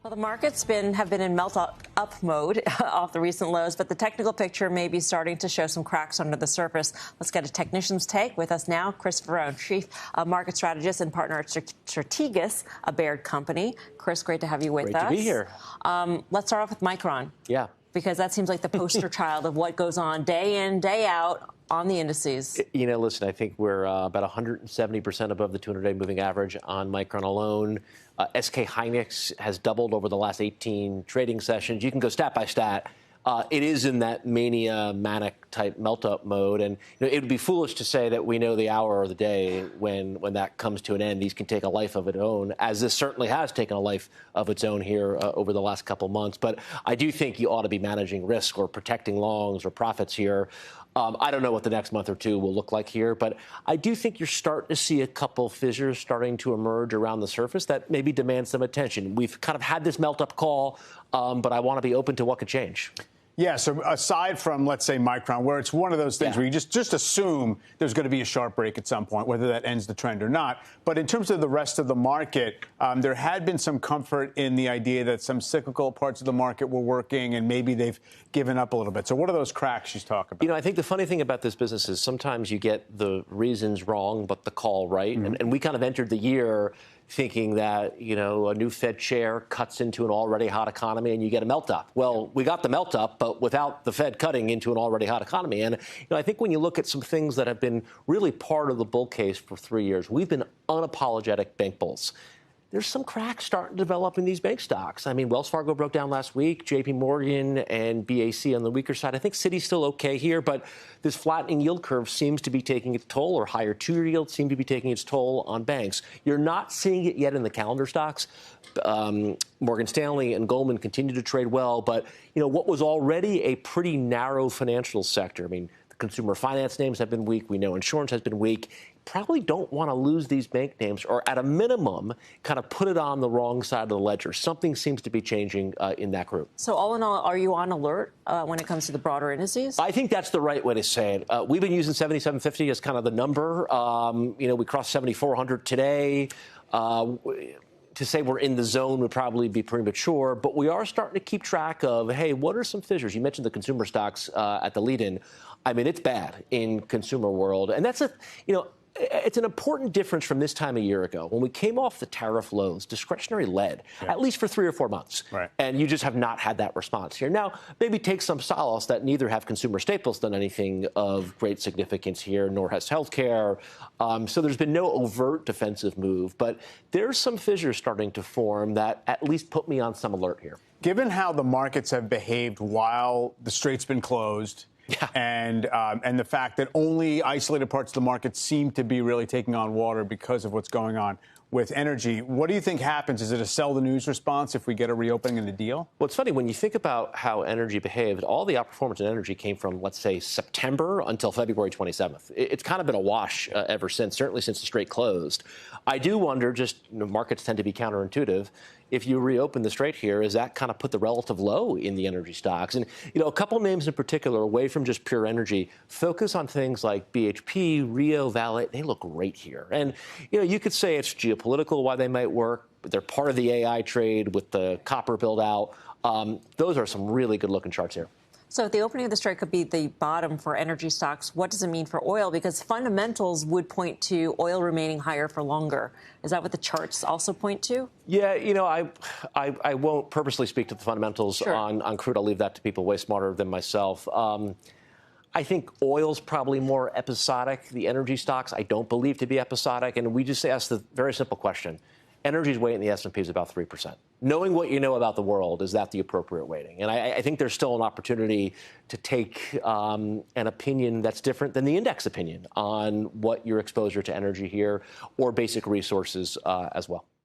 Well, the markets have been in melt-up mode off the recent lows, but the technical picture may be starting to show some cracks under the surface. Let's get a technician's take. With us now, Chris Verone, Chief Market Strategist and Partner at Strategas, a Baird company. Chris, great to have you with us. Great to be here. Let's start off with Micron. Yeah. Because that seems like the poster child of what goes on day in, day out on the indices. You know, listen, I think we're about 170% above the 200-day moving average on Micron alone. SK Hynix has doubled over the last 18 trading sessions. You can go stat by stat. It is in that mania, manic type melt-up mode. And it would be foolish to say that we know the hour or the day when that comes to an end. These can take a life of its own, as this certainly has taken a life of its own here over the last couple months. But I do think you ought to be managing risk or protecting longs or profits here. I don't know what the next month or two will look like here, but I do think you're starting to see a couple fissures starting to emerge around the surface that maybe demand some attention. We've kind of had this melt-up call, but I want to be open to what could change. Yeah, so aside from, let's say, Micron, where it's one of those things where you just assume there's going to be a sharp break at some point, whether that ends the trend or not. But in terms of the rest of the market, there had been some comfort in the idea that some cyclical parts of the market were working and maybe they've given up a little bit. So what are those cracks she's talking about? You know, I think the funny thing about this business is sometimes you get the reasons wrong, but the call right. Mm-hmm. And we kind of entered the year thinking that, a new Fed chair cuts into an already hot economy and you get a melt-up. Well, we got the melt-up, but without the Fed cutting into an already hot economy. And, I think when you look at some things that have been really part of the bull case for 3 years, we've been unapologetic bank bulls. There's some cracks starting to develop in these bank stocks. I mean, Wells Fargo broke down last week, JP Morgan and BAC on the weaker side. I think Citi's still okay here, but this flattening yield curve seems to be taking its toll, or higher two-year yields seem to be taking its toll on banks. You're not seeing it yet in the calendar stocks. Morgan Stanley and Goldman continue to trade well, but, what was already a pretty narrow financial sector, I mean, the consumer finance names have been weak. We know insurance has been weak. Probably don't want to lose these bank names, or at a minimum, kind of put it on the wrong side of the ledger. Something seems to be changing in that group. So all in all, are you on alert when it comes to the broader indices? I think that's the right way to say it. We've been using 7750 as kind of the number. We crossed 7400 today. To say we're in the zone would probably be premature, but we are starting to keep track of, hey, what are some fissures? You mentioned the consumer stocks at the lead-in. I mean, it's bad in consumer world. And that's it's an important difference from this time a year ago. When we came off the tariff lows, discretionary led, at least for 3 or 4 months. Right. And you just have not had that response here. Now, maybe take some solace that neither have consumer staples done anything of great significance here, nor has healthcare. So there's been no overt defensive move. But there's some fissures starting to form that at least put me on some alert here. Given how the markets have behaved while the strait's been closed, and the fact that only isolated parts of the market seem to be really taking on water because of what's going on with energy, what do you think happens? Is it a sell the news response if we get a reopening in the deal? Well, it's funny, when you think about how energy behaved, all the outperformance in energy came from, let's say, September until February 27th. It's kind of been a wash ever since, certainly since the Strait closed. I do wonder, markets tend to be counterintuitive. If you reopen the Strait here, is that kind of put the relative low in the energy stocks? And, a couple names in particular, away from just pure energy, focus on things like BHP, Rio, Vale. They look great here. And, you could say it's geopolitical why they might work. But they're part of the AI trade with the copper build out. Those are some really good looking charts here. So if the opening of the Strait could be the bottom for energy stocks, what does it mean for oil? Because fundamentals would point to oil remaining higher for longer. Is that what the charts also point to? Yeah, I won't purposely speak to the fundamentals on crude. I'll leave that to people way smarter than myself. I think oil's probably more episodic. The energy stocks I don't believe to be episodic. And we just ask the very simple question. Energy's weight in the S&P is about 3%. Knowing what you know about the world, is that the appropriate weighting? And I think there's still an opportunity to take an opinion that's different than the index opinion on what your exposure to energy here or basic resources as well.